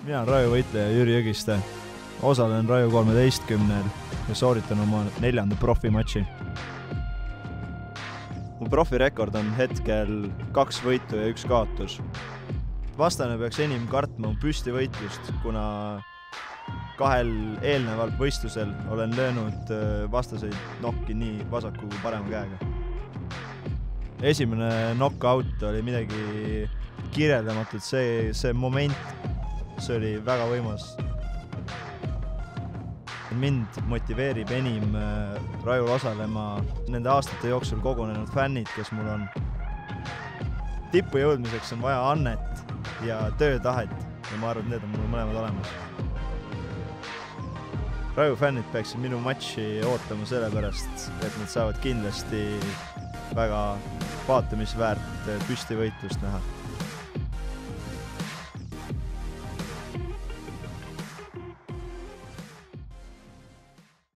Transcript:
Mina olen Raju võitleja Jüri Jõgiste. Osalen Raju 13-l ja sooritan oma 4. profimatši. Mu profirekord on hetkel 2 võitu ja 1 kaotus. Vastane peaks enim kartma püstivõitlust, kuna 2 eelneval võistlusel olen löönud vastaseid nokki nii vasaku kui parema käega. Esimene knockout oli midagi kirjeldamatut, see moment, see oli väga võimas. Mind motiveerib enim Rajul osalema nende aastate jooksul kogunenud fännid, kes mul on. Tippu jõudmiseks on vaja annet ja töötahet ja ma arvan, et need on mul mõlemad olemas. Raju fännid peaksid minu matši ootama sellepärast, et nad saavad kindlasti väga vaatamisväärt püstivõitlust näha.